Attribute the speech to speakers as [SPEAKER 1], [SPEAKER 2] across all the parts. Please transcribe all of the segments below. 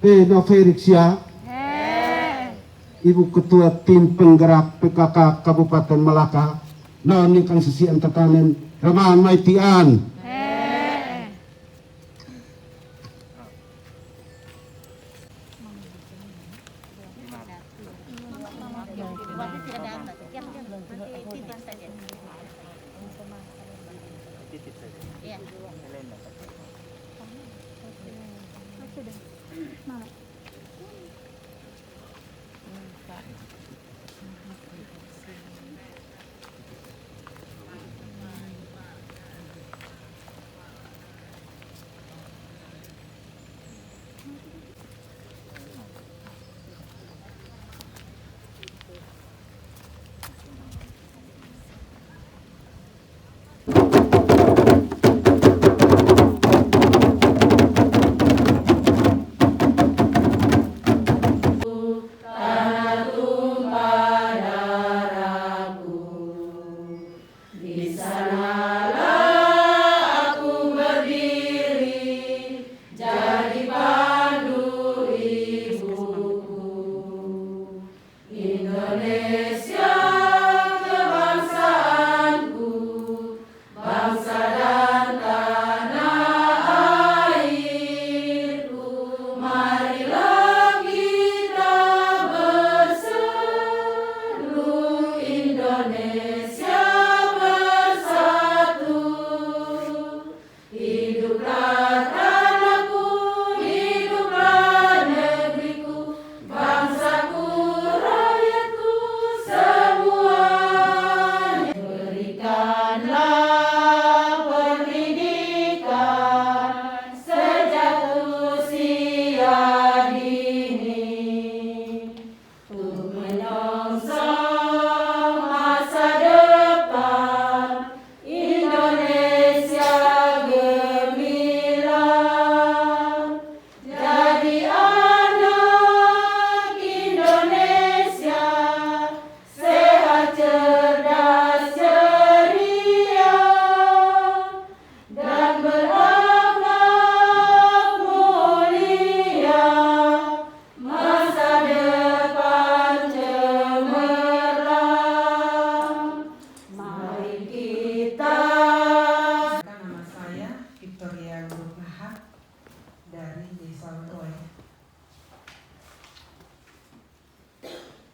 [SPEAKER 1] Noverixia, Ibu Ketua Tim Penggerak PKK Kabupaten Malaka, naon ingkang sesian tekanan Rama Maitian.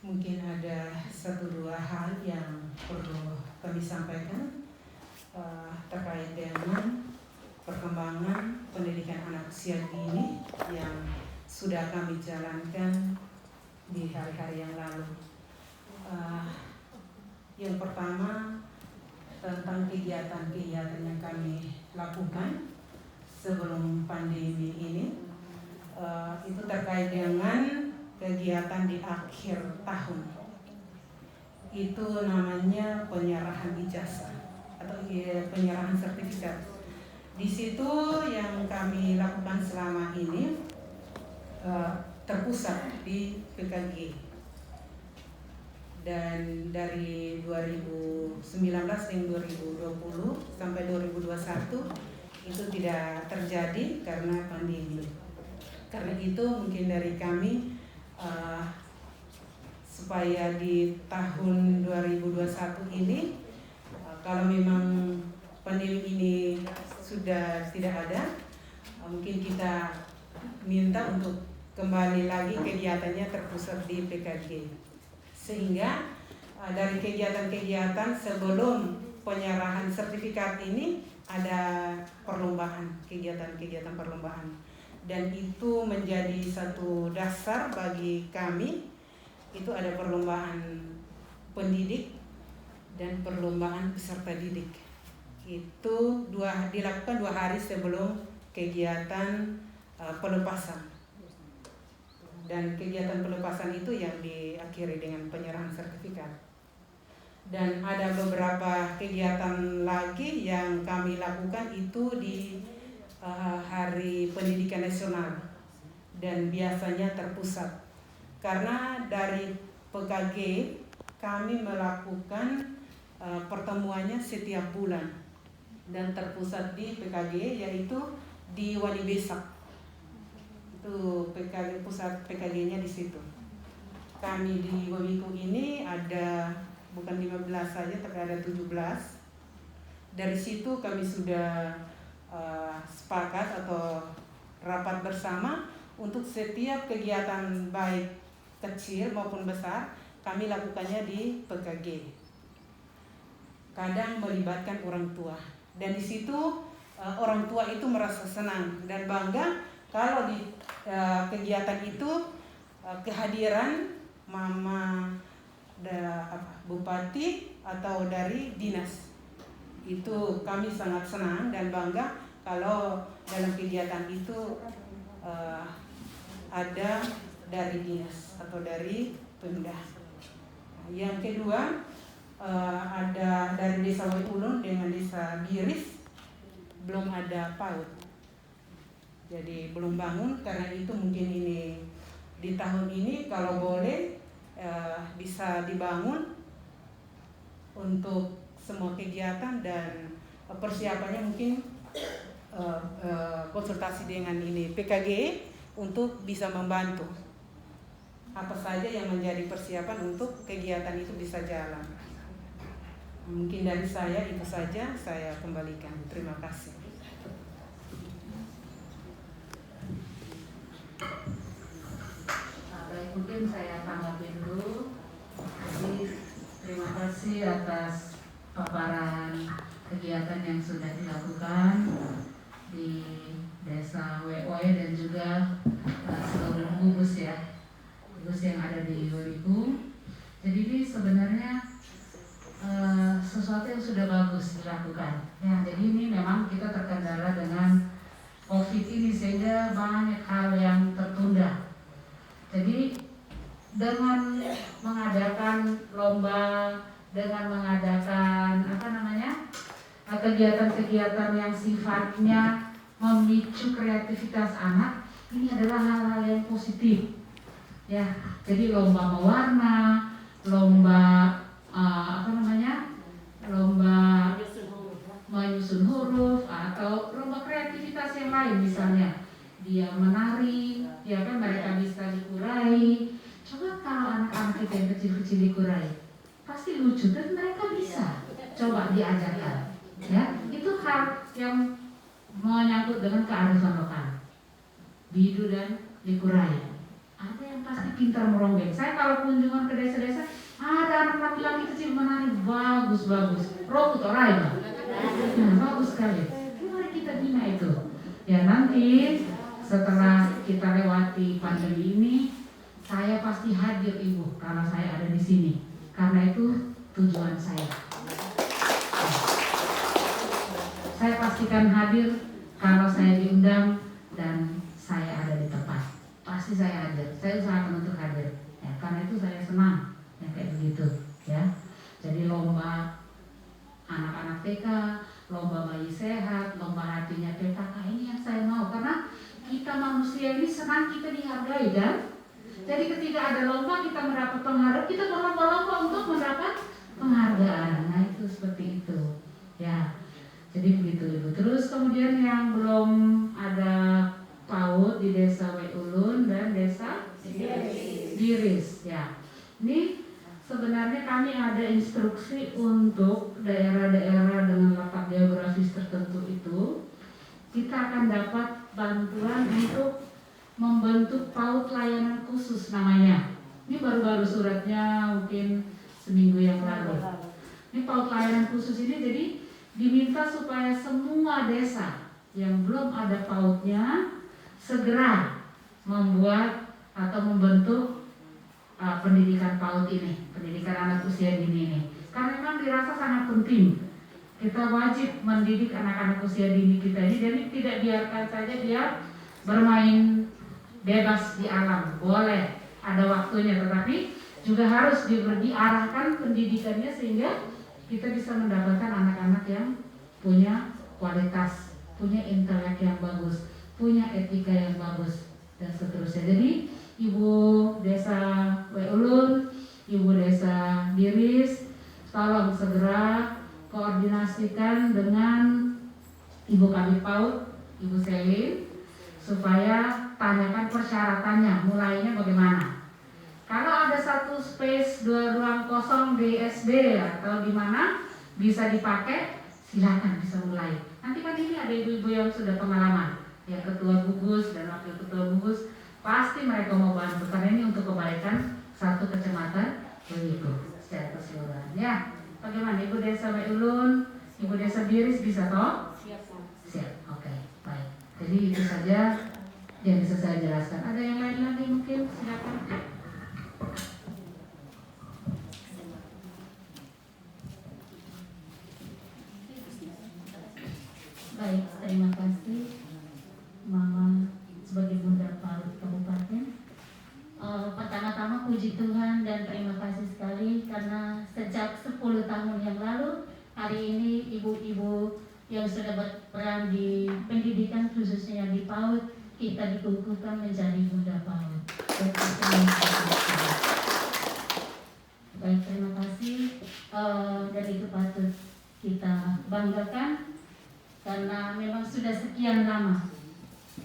[SPEAKER 2] Mungkin ada satu dua hal yang perlu kami sampaikan terkait dengan perkembangan pendidikan anak usia dini yang sudah kami jalankan di hari-hari yang lalu. Yang pertama tentang kegiatan-kegiatan yang kami lakukan sebelum pandemi ini, itu terkait dengan kegiatan di akhir tahun. Itu namanya penyerahan ijazah atau penyerahan sertifikat. Di situ yang kami lakukan selama ini terpusat di PKG. Dan dari 2019 hingga 2020 sampai 2021 itu tidak terjadi karena pandemi. Karena itu mungkin dari kami supaya di tahun 2021 ini kalau memang pandemi ini sudah tidak ada, mungkin kita minta untuk kembali lagi kegiatannya terpusat di PKG, sehingga dari kegiatan-kegiatan sebelum penyerahan sertifikat ini ada perlombaan, kegiatan-kegiatan perlombaan. Dan itu menjadi satu dasar bagi kami. Itu ada perlombaan pendidik dan perlombaan peserta didik. Itu dilakukan 2 hari sebelum kegiatan pelepasan. Dan kegiatan pelepasan itu yang diakhiri dengan penyerahan sertifikat. Dan ada beberapa kegiatan lagi yang kami lakukan itu di Hari Pendidikan Nasional, dan biasanya terpusat karena dari PKG kami melakukan pertemuannya setiap bulan dan terpusat di PKG, yaitu di Wali Besak. Itu itu PKG, pusat PKG-nya di situ. Kami di Wamiko ini ada bukan 15 saja tapi ada 17. Dari situ kami sudah sepakat atau rapat bersama untuk setiap kegiatan baik kecil maupun besar kami lakukannya di PKG. Kadang melibatkan orang tua dan di situ orang tua itu merasa senang dan bangga kalau di kegiatan itu kehadiran mama bupati atau dari dinas. Itu kami sangat senang dan bangga kalau dalam kegiatan itu ada dari dinas atau dari Pemda. Yang kedua ada dari Desa Waiulun dengan Desa Biris belum ada PAUD. Jadi belum bangun, karena itu mungkin ini di tahun ini kalau boleh bisa dibangun untuk semua kegiatan dan persiapannya mungkin konsultasi dengan ini PKG untuk bisa membantu apa saja yang menjadi persiapan untuk kegiatan itu bisa jalan. Mungkin dari saya itu saja, saya kembalikan. Terima kasih.
[SPEAKER 3] Baik, mungkin saya tanggapin dulu. Jadi terima kasih atas paparan kegiatan yang sudah dilakukan di Desa WOE dan juga seluruh gugus ya, gugus yang ada di Wamiko. Jadi ini sebenarnya sesuatu yang sudah bagus dilakukan. Ya, jadi ini memang kita terkendala dengan COVID ini sehingga banyak hal yang tertunda. Jadi dengan mengadakan lomba, dengan mengadakan kegiatan-kegiatan yang sifatnya memicu kreativitas anak, ini adalah hal-hal yang positif. Ya, jadi lomba mewarna, lomba lomba menyusun huruf atau lomba kreativitas yang lain, misalnya dia menari, ya kan mereka bisa dikurai. Coba kalau anak-anak kita yang kecil-kecil dikurai, pasti lucu dan mereka bisa. Coba diajarkan, ya. Itu hal yang menyangkut dengan kearifan lokal. Bidu dan dikurai. Ada yang pasti pintar meronggeng. Saya kalau kunjungan ke desa-desa, ada anak laki-laki kecil menari bagus-bagus. Rokut orai, Pak. Nah, bagus sekali. Mari kita bina itu. Ya, nanti setelah kita lewati pandemi ini, saya pasti hadir Ibu karena saya ada di sini. Karena itu tujuan saya. Saya pastikan hadir kalau saya diundang dan saya ada di tempat. Pasti saya hadir. Saya usahakan untuk hadir. Ya, karena itu saya senang yang kayak begitu. Ya, jadi lomba anak-anak TK, lomba bayi sehat, lomba hatinya PKK, ini yang saya mau karena kita manusia ini senang kita dihargai kan. Jadi ketika ada lomba kita mendapat penghargaan, kita berlomba-lomba untuk mendapat penghargaan. Nah itu seperti itu. Ya, jadi begitu Ibu. Terus kemudian yang belum ada PAUD di Desa Waiulun dan Desa Biris. Ya, ini sebenarnya kami ada instruksi untuk daerah-daerah dengan letak geografis tertentu itu, kita akan dapat bantuan untuk membentuk PAUD layanan khusus namanya. Ini baru-baru suratnya mungkin seminggu yang lalu. Ini PAUD layanan khusus ini jadi diminta supaya semua desa yang belum ada PAUD-nya segera membuat atau membentuk pendidikan PAUD ini, pendidikan anak usia dini ini. Karena memang dirasa sangat penting. Kita wajib mendidik anak-anak usia dini kita ini, jadi tidak biarkan saja dia bermain bebas di alam. Boleh, ada waktunya, tetapi juga harus diarahkan pendidikannya sehingga kita bisa mendapatkan anak-anak yang punya kualitas, punya intelek yang bagus, punya etika yang bagus, dan seterusnya. Jadi Ibu Desa Waiulun, Ibu Desa Biris, tolong segera koordinasikan dengan Ibu Kabid PAUD, Ibu Selin, supaya tanyakan persyaratannya, mulainya bagaimana. Kalau ada satu space, 2 ruang kosong di SD atau di mana bisa dipakai, silakan bisa mulai. Nanti kan ini ada ibu-ibu yang sudah pengalaman, yang ketua gugus dan wakil ketua gugus, pasti mereka mau bantu karena ini untuk kebaikan satu kecamatan begitu secara keseluruhan. Ya, bagaimana Ibu Desa Ulun, Ibu Desa Biris bisa toh? Siap. Oke, baik. Jadi itu saja yang bisa saya jelaskan. Ada yang lain lagi mungkin? Silakan. Baik, terima kasih Mama sebagai Bunda PAUD Kabupaten. Pertama-tama puji Tuhan dan terima kasih sekali karena sejak 10 tahun yang lalu hari ini ibu-ibu yang sudah berperan di pendidikan khususnya di PAUD kita dikukuhkan menjadi Bunda PAUD. Baik, terima kasih. Dan itu patut kita banggakan karena memang sudah sekian lama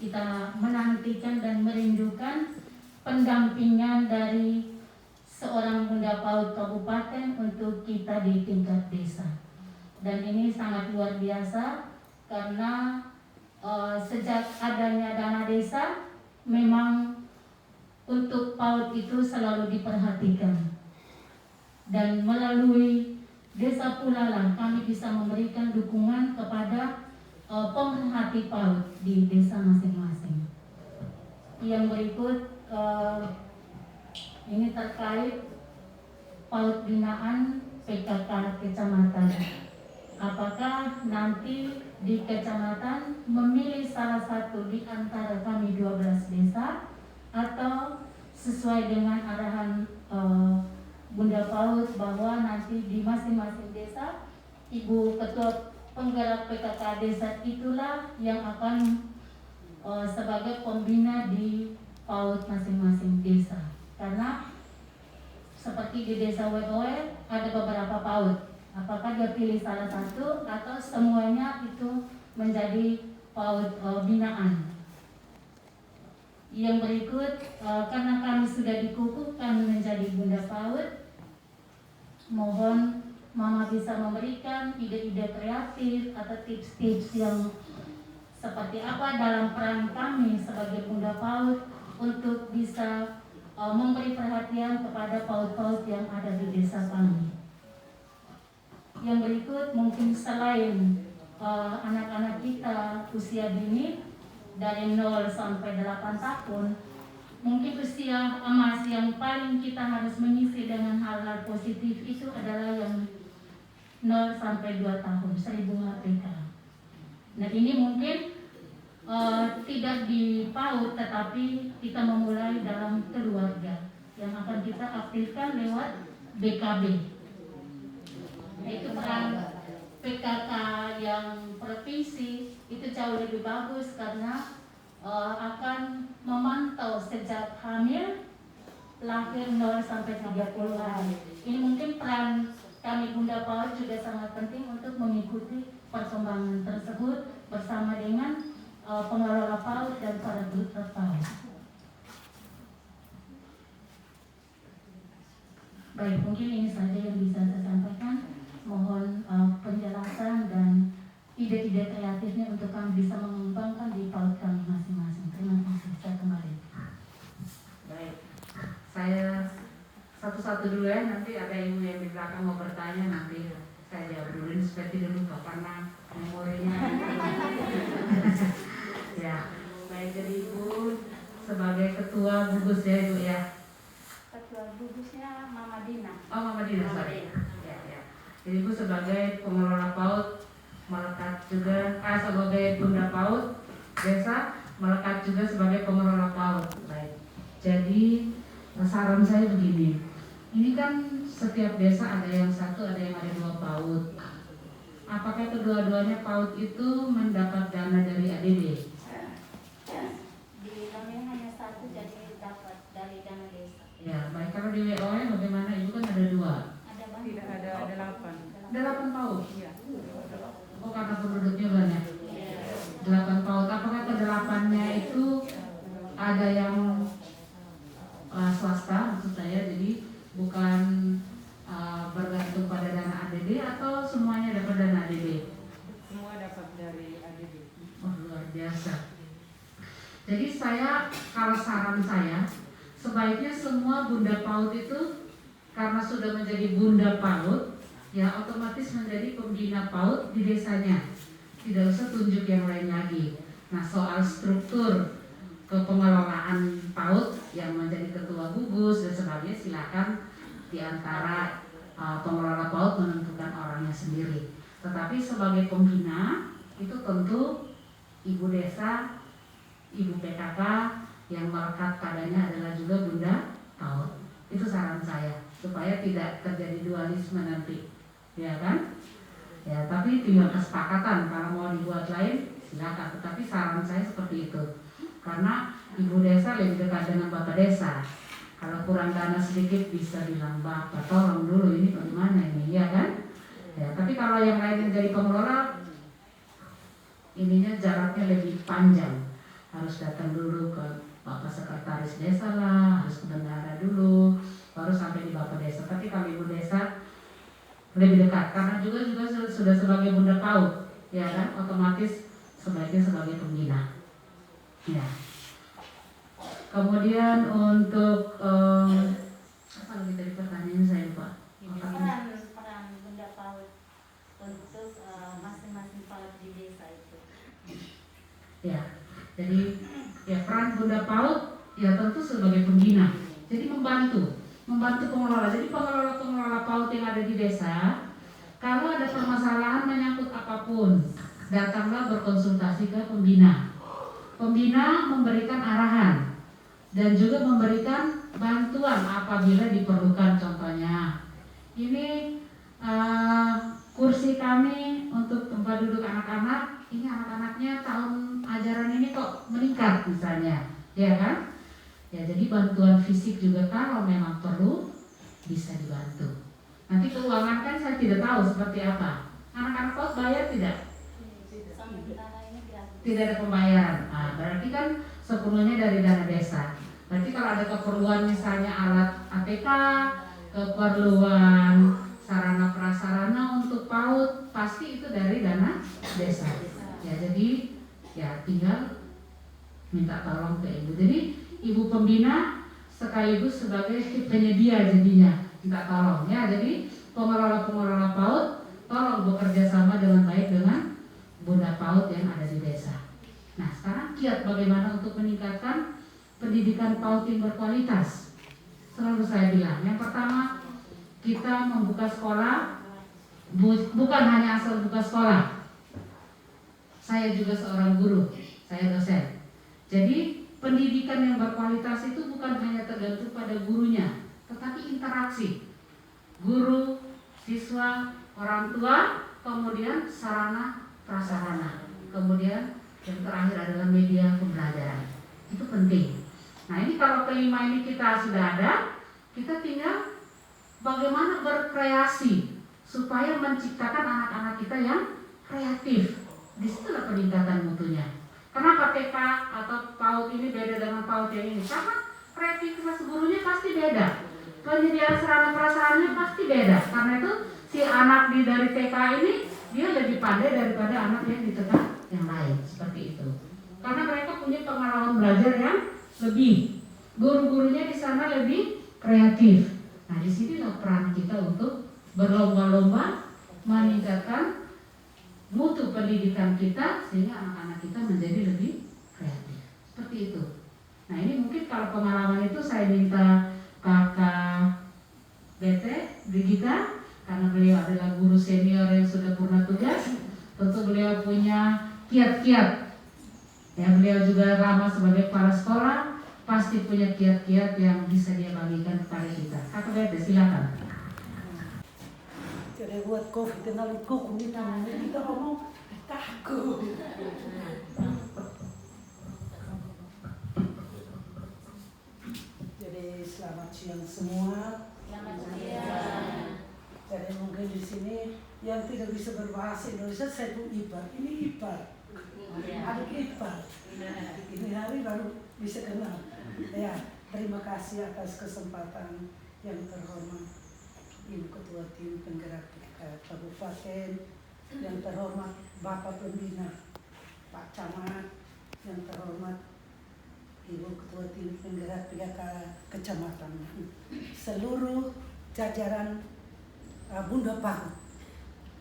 [SPEAKER 3] kita menantikan dan merindukan pendampingan dari seorang Bunda PAUD Kabupaten untuk kita di tingkat desa. Dan ini sangat luar biasa karena sejak adanya dana desa memang untuk PAUD itu selalu diperhatikan. Dan melalui Desa Pulalang kami bisa memberikan dukungan kepada pemerhati PAUD di desa masing-masing. Yang berikut ini terkait PAUD binaan PKK kecamatan. Apakah nanti di kecamatan memilih salah satu di antara kami 12 desa atau sesuai dengan arahan Bunda PAUD bahwa nanti di masing-masing desa Ibu Ketua Penggerak PKK Desa itulah yang akan sebagai pembina di PAUD masing-masing desa. Karena seperti di desa WOE ada beberapa PAUD. Apakah dia pilih salah satu atau semuanya itu menjadi PAUD binaan? Yang berikut, karena kami sudah dikukuhkan menjadi Bunda PAUD, mohon Mama bisa memberikan ide-ide kreatif atau tips-tips yang seperti apa dalam peran kami sebagai Bunda PAUD untuk bisa memberi perhatian kepada PAUD-PAUD yang ada di desa kami. Yang berikut mungkin selain anak-anak kita usia dini dari 0 sampai 8 tahun, mungkin usia emas yang paling kita harus mengisi dengan hal-hal positif itu adalah yang 0 sampai 2 tahun, 1000 HPK. Nah ini mungkin tidak di PAUD tetapi kita memulai dalam keluarga yang akan kita aktifkan lewat BKB. Itu peran PKK yang provinsi itu jauh lebih bagus karena akan memantau sejak hamil, lahir 0 sampai 30 hari. Ini mungkin peran kami Bunda PAUD juga sangat penting untuk mengikuti perkembangan tersebut bersama dengan pengelola PAUD dan para duta PAUD. Baik, mungkin ini saja yang bisa saya sampaikan. Mohon penjelasan dan ide-ide kreatifnya untuk kami bisa mengembangkan di PAUD kami masing-masing. Terima kasih. Saya kembali.
[SPEAKER 2] Baik, saya satu-satu dulu ya. Nanti ada ibu yang di belakang mau bertanya, nanti saya jawab dulu. Ini supaya tidak lupa karena memorinya. Ya, baik, jadi ibu sebagai ketua gugus ya ibu ya.
[SPEAKER 3] Ketua gugusnya Mama Dina.
[SPEAKER 2] Oh, Mama Dina, sorry. Ya, ya. Jadi ibu sebagai pengelola PAUD melekat juga, sebagai Bunda PAUD desa melekat juga sebagai pengelola PAUD. Baik. Jadi saran saya begini, ini kan setiap desa ada yang satu, ada yang ada 2 PAUD. Apakah kedua-duanya PAUD itu mendapat dana dari ADB?
[SPEAKER 3] Di kami hanya satu, jadi dapat dari dana desa.
[SPEAKER 2] Ya, baik. Kalau di WOE bagaimana? Ibu kan ada 2.
[SPEAKER 3] Ada banyak.
[SPEAKER 4] Tidak ada 8.
[SPEAKER 2] 8 PAUD?
[SPEAKER 4] Iya.
[SPEAKER 2] Oh, karena penduduknya banyak. 8 PAUD. Apakah ke-8-nya itu
[SPEAKER 3] yang swasta maksud saya, jadi bukan bergantung pada dana ADD atau semuanya dapat dana ADD?
[SPEAKER 4] Semua dapat dari ADD.
[SPEAKER 3] Oh, luar biasa. Jadi kalau saran saya, sebaiknya semua bunda PAUD itu karena sudah menjadi bunda PAUD, ya otomatis menjadi pembina PAUD di desanya. Tidak usah tunjuk yang lain lagi. Nah, soal struktur kepengelolaan PAUD yang menjadi ketua gugus dan sebagainya, silakan di antara pengelola PAUD menentukan orangnya sendiri. Tetapi sebagai pembina itu tentu ibu desa, ibu PKK yang melekat padanya adalah juga bunda PAUD. Itu saran saya supaya tidak terjadi dualisme nanti, ya kan? Ya, tapi tinggal kesepakatan kalau mau dibuat lain silakan. Tetapi saran saya seperti itu. Karena ibu desa lebih dekat dengan bapak desa. Kalau kurang dana sedikit bisa bilang bapak tolong dulu ini bagaimana ini, ya kan? Ya, tapi kalau yang lain yang jadi pengelola, ininya jaraknya lebih panjang. Harus datang dulu ke bapak sekretaris desa lah, harus ke bendahara dulu, baru sampai di bapak desa. Tapi kalau ibu desa lebih dekat, karena juga sudah sebagai bunda PAUD, ya kan? Otomatis sebaiknya sebagai pembina. Ya. Kemudian untuk apa lagi tadi pertanyaan saya lupa.
[SPEAKER 5] Peran bunda PAUD untuk masing-masing PAUD di desa itu.
[SPEAKER 3] Ya, jadi ya peran bunda PAUD ya tentu sebagai pembina. Jadi membantu pengelola. Jadi pengelola PAUD yang ada di desa, kalau ada permasalahan menyangkut apapun, datanglah berkonsultasi ke pembina. Pembina memberikan arahan dan juga memberikan bantuan apabila diperlukan. Contohnya, ini kursi kami untuk tempat duduk anak-anak, ini anak-anaknya tahun ajaran ini kok meningkat misalnya, ya kan? Ya, jadi bantuan fisik juga kalau memang perlu bisa dibantu. Nanti keuangan kan saya tidak tahu seperti apa. Anak-anak PAUD bayar tidak? Tidak ada pembayaran. Nah, berarti kan sepenuhnya dari dana desa. Berarti kalau ada keperluan misalnya alat ATK, keperluan sarana prasarana untuk PAUD, pasti itu dari dana desa. Ya, jadi ya tinggal minta tolong ke ibu. Jadi ibu pembina sekaligus sebagai penyedia jadinya minta tolong ya. Jadi pengelola PAUD tolong bekerja sama dengan baik dengan bunda PAUD yang ada di desa. Nah, sekarang kiat bagaimana untuk meningkatkan pendidikan PAUD yang berkualitas. Selalu saya bilang, yang pertama kita membuka sekolah, bukan hanya asal buka sekolah. Saya juga seorang guru, saya dosen. Jadi pendidikan yang berkualitas itu bukan hanya tergantung pada gurunya, tetapi interaksi guru, siswa, orang tua, kemudian sarana prasarana, kemudian yang terakhir adalah media pembelajaran. Itu penting. Nah, ini kalau kelima ini kita sudah ada, kita tinggal bagaimana berkreasi supaya menciptakan anak-anak kita yang kreatif. Disitulah peningkatan mutunya. Kenapa TK atau PAUD ini beda dengan PAUD yang ini? Karena kreativitas gurunya pasti beda, penyediaan sarana prasarannya pasti beda. Karena itu si anak dari TK ini dia lebih pandai daripada anak yang di TK yang lain, seperti itu. Karena mereka punya pengalaman belajar yang lebih, guru-gurunya di sana lebih kreatif. Nah, di sini peran kita untuk berlomba-lomba meningkatkan mutu pendidikan kita sehingga anak-anak kita menjadi lebih kreatif. Seperti itu. Nah, ini mungkin kalau pengalaman itu saya minta Kakak BT Brigita, karena beliau adalah guru senior yang sudah purna tugas, tentu beliau punya kiat-kiat. Ya, beliau juga lama sebagai kepala sekolah, pasti punya kiat-kiat yang bisa dia bagikan kepada kita. Kakak BT, silakan.
[SPEAKER 4] Jadi buat kopi kenalin kok kita ngomong takut. Jadi selamat siang semua.
[SPEAKER 5] Selamat siang.
[SPEAKER 4] Jadi mungkin di sini yang tidak bisa berbahasa Indonesia saya pun ipar. Ini ipar. Adik ipar. Ini hari baru bisa kenal. Ya, terima kasih atas kesempatan yang terhormat Ibu Ketua Tim Penggerak Kabupaten, yang terhormat Bapak Pembina, Pak Camat, yang terhormat Ibu Ketua Tim Penggerak PKK Kecamatan, seluruh jajaran Bunda Pahu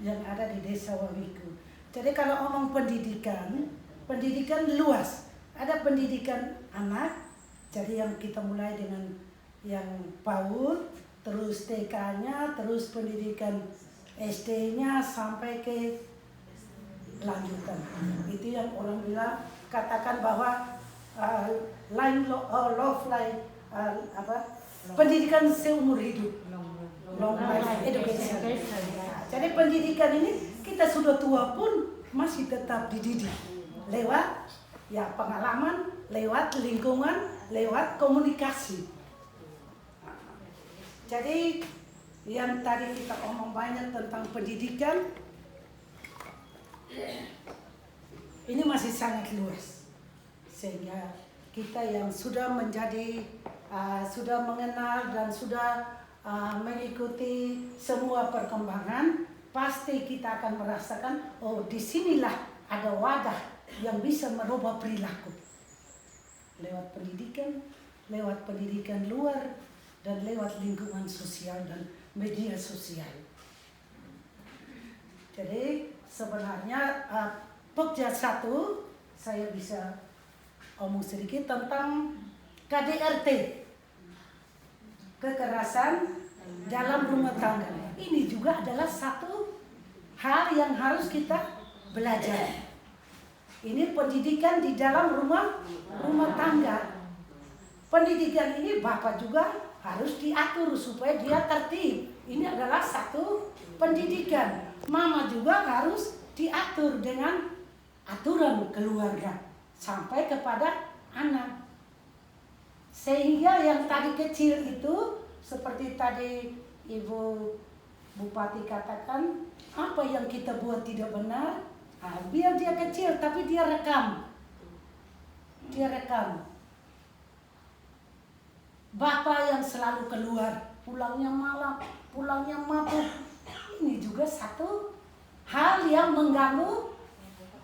[SPEAKER 4] yang ada di Desa Wawiku. Jadi kalau ngomong pendidikan luas. Ada pendidikan anak, jadi yang kita mulai dengan yang PAUD, terus TK-nya, terus pendidikan SD-nya sampai ke lanjutan. Itu yang orang bilang, katakan bahwa pendidikan seumur hidup, long life education. Jadi pendidikan ini kita sudah tua pun masih tetap dididik lewat ya pengalaman, lewat lingkungan, lewat komunikasi. Jadi yang tadi kita omong banyak tentang pendidikan, ini masih sangat luas. Sehingga kita yang sudah menjadi, sudah mengenal dan sudah mengikuti semua perkembangan, pasti kita akan merasakan, oh disinilah ada wadah yang bisa merubah perilaku. Lewat pendidikan luar, dan lewat lingkungan sosial dan media sosial. Jadi sebenarnya Pokja 1, saya bisa omong sedikit tentang KDRT, kekerasan dalam rumah tangga. Ini juga adalah satu hal yang harus kita belajar. Ini pendidikan di dalam rumah tangga. Pendidikan ini Bapak juga harus diatur supaya dia tertib. Ini adalah satu pendidikan. Mama juga harus diatur dengan aturan keluarga sampai kepada anak. Sehingga yang tadi kecil itu, seperti tadi Ibu Bupati katakan, apa yang kita buat tidak benar, biar dia kecil tapi dia rekam. Bapak yang selalu keluar, pulangnya malam, pulangnya mabuk, ini juga satu hal yang mengganggu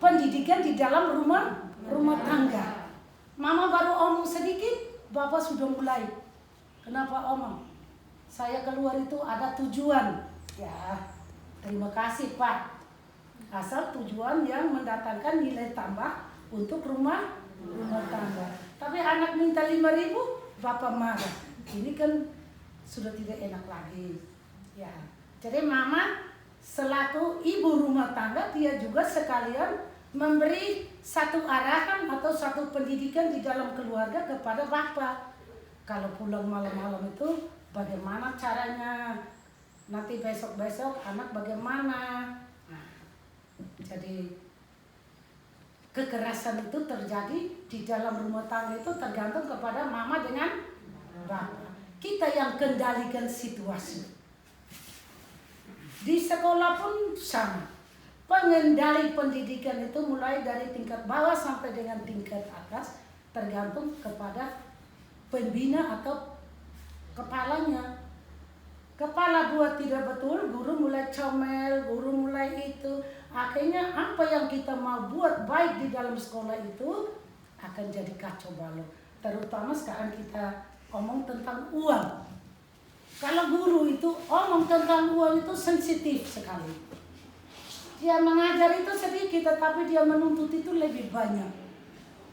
[SPEAKER 4] pendidikan di dalam rumah tangga. Mama baru omong sedikit, Bapak sudah mulai. Kenapa omong? Saya keluar itu ada tujuan. Ya, terima kasih Pak. Asal tujuan yang mendatangkan nilai tambah untuk rumah tangga. Tapi anak minta 5.000, Bapak marah. Ini kan sudah tidak enak lagi. Ya, jadi Mama selaku ibu rumah tangga, dia juga sekalian memberi satu arahan atau satu pendidikan di dalam keluarga kepada Bapak. Kalau pulang malam-malam itu bagaimana caranya, nanti besok-besok anak bagaimana. Jadi kekerasan itu terjadi di dalam rumah tangga itu tergantung kepada Mama dengan Bapak. Kita yang kendalikan situasi. Di sekolah pun sama. Pengendali pendidikan itu mulai dari tingkat bawah sampai dengan tingkat atas, tergantung kepada pembina atau kepalanya. Kepala buat tidak betul, guru mulai comel, guru mulai itu. Akhirnya apa yang kita mau buat baik di dalam sekolah itu akan jadi kacau balau. Terutama sekarang kita omong tentang uang. Kalau guru itu omong tentang uang itu sensitif sekali. Dia mengajar itu sedikit, tetapi dia menuntut itu lebih banyak.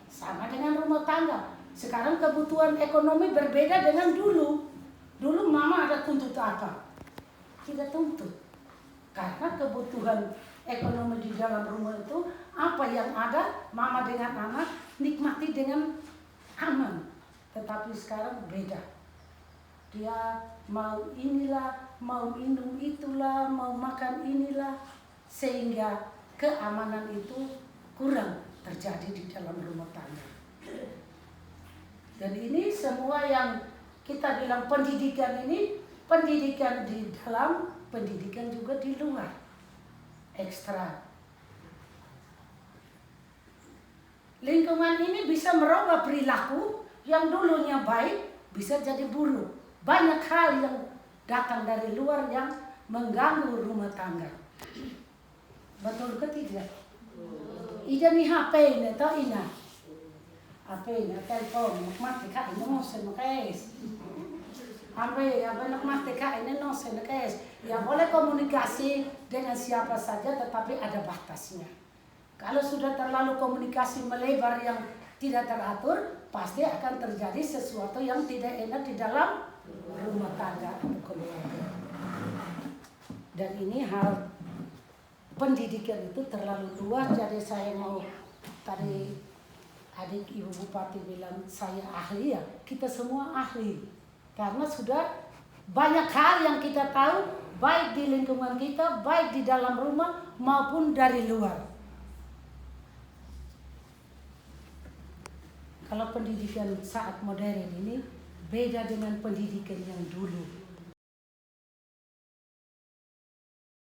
[SPEAKER 4] Sama dengan rumah tangga. Sekarang kebutuhan ekonomi berbeda dengan dulu. Dulu Mama ada tuntut apa? Tidak tuntut. Karena kebutuhan ekonomi di dalam rumah itu, apa yang ada, Mama dengan anak nikmati dengan aman. Tetapi sekarang beda. Dia mau inilah, mau minum itulah, mau makan inilah. Sehingga keamanan itu kurang terjadi di dalam rumah tangga. Dan ini semua yang kita bilang pendidikan ini, pendidikan di dalam, pendidikan juga di luar. Ekstra. Lingkungan ini bisa merubah perilaku yang dulunya baik bisa jadi buruk. Banyak hal yang datang dari luar yang mengganggu rumah tangga. Betul ke tidak? Ida ni HP ini tau ina. HP ini telepon mati kak ini mau senokes. Apa nak mati kak ini no senokes. Ya boleh komunikasi dengan siapa saja tetapi ada batasnya. Kalau sudah terlalu komunikasi melebar yang tidak teratur, pasti akan terjadi sesuatu yang tidak enak di dalam rumah tangga atau keluarga. Dan ini hal pendidikan itu terlalu luas, jadi saya mau tadi adik Ibu Bupati bilang saya ahli, ya kita semua ahli. Karena sudah banyak hal yang kita tahu, baik di lingkungan kita, baik di dalam rumah maupun dari luar. Kalau pendidikan saat modern ini beda dengan pendidikan yang dulu.